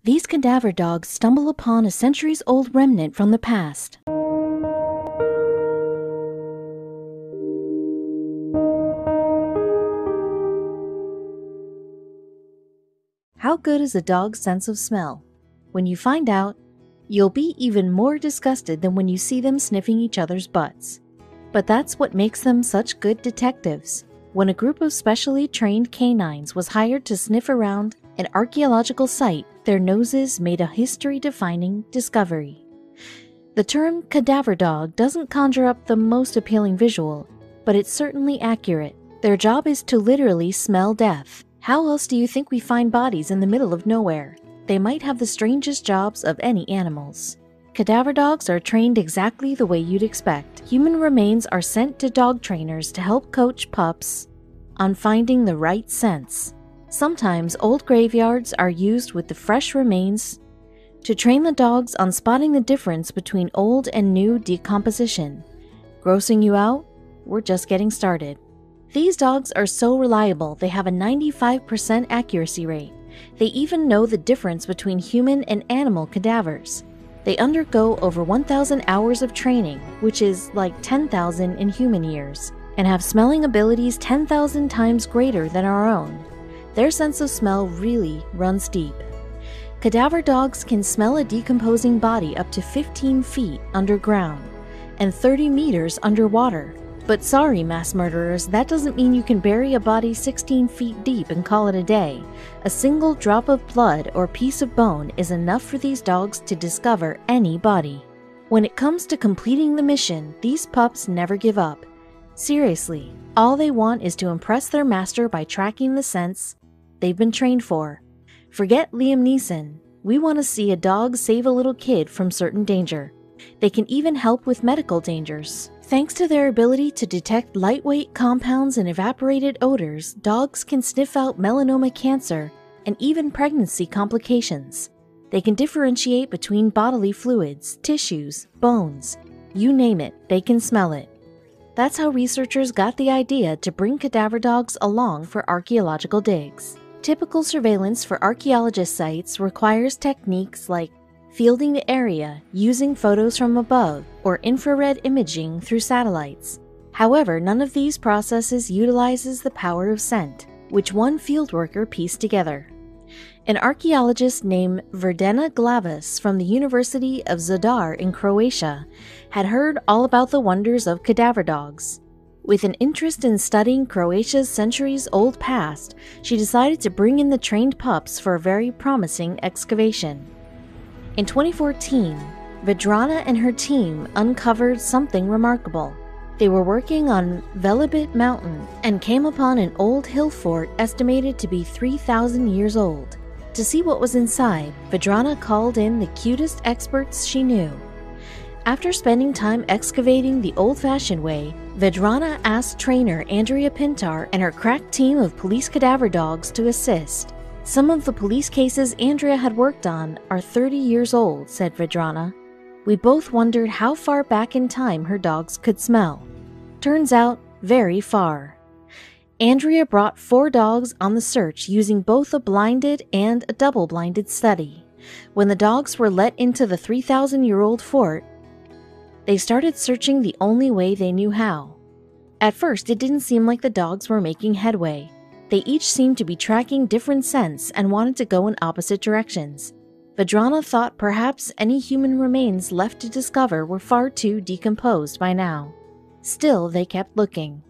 These cadaver dogs stumble upon a centuries-old remnant from the past. How good is a dog's sense of smell? When you find out, you'll be even more disgusted than when you see them sniffing each other's butts. But that's what makes them such good detectives. When a group of specially trained canines was hired to sniff around an archaeological site, their noses made a history-defining discovery. The term cadaver dog doesn't conjure up the most appealing visual, but it's certainly accurate. Their job is to literally smell death. How else do you think we find bodies in the middle of nowhere? They might have the strangest jobs of any animals. Cadaver dogs are trained exactly the way you'd expect. Human remains are sent to dog trainers to help coach pups on finding the right scents. Sometimes old graveyards are used with the fresh remains to train the dogs on spotting the difference between old and new decomposition. Grossing you out? We're just getting started. These dogs are so reliable they have a 95% accuracy rate. They even know the difference between human and animal cadavers. They undergo over 1,000 hours of training, which is like 10,000 in human years, and have smelling abilities 10,000 times greater than our own. Their sense of smell really runs deep. Cadaver dogs can smell a decomposing body up to 15 feet underground and 30 meters underwater. But sorry, mass murderers, that doesn't mean you can bury a body 16 feet deep and call it a day. A single drop of blood or piece of bone is enough for these dogs to discover any body. When it comes to completing the mission, these pups never give up. Seriously, all they want is to impress their master by tracking the scents they've been trained for. Forget Liam Neeson. We want to see a dog save a little kid from certain danger. They can even help with medical dangers. Thanks to their ability to detect lightweight compounds and evaporated odors, dogs can sniff out melanoma cancer and even pregnancy complications. They can differentiate between bodily fluids, tissues, bones. You name it, they can smell it. That's how researchers got the idea to bring cadaver dogs along for archaeological digs. Typical surveillance for archaeologist sites requires techniques like fielding the area using photos from above or infrared imaging through satellites. However, none of these processes utilizes the power of scent, which one fieldworker pieced together. An archaeologist named Verdena Glavis from the University of Zadar in Croatia had heard all about the wonders of cadaver dogs. With an interest in studying Croatia's centuries-old past, she decided to bring in the trained pups for a very promising excavation. In 2014, Vedrana and her team uncovered something remarkable. They were working on Velebit Mountain and came upon an old hill fort estimated to be 3,000 years old. To see what was inside, Vedrana called in the cutest experts she knew. After spending time excavating the old-fashioned way, Vedrana asked trainer Andrea Pintar and her crack team of police cadaver dogs to assist. Some of the police cases Andrea had worked on are 30 years old, said Vedrana. We both wondered how far back in time her dogs could smell. Turns out, very far. Andrea brought 4 dogs on the search using both a blinded and a double-blinded study. When the dogs were let into the 3,000-year-old fort, they started searching the only way they knew how. At first, it didn't seem like the dogs were making headway. They each seemed to be tracking different scents and wanted to go in opposite directions. Vedrana thought perhaps any human remains left to discover were far too decomposed by now. Still, they kept looking.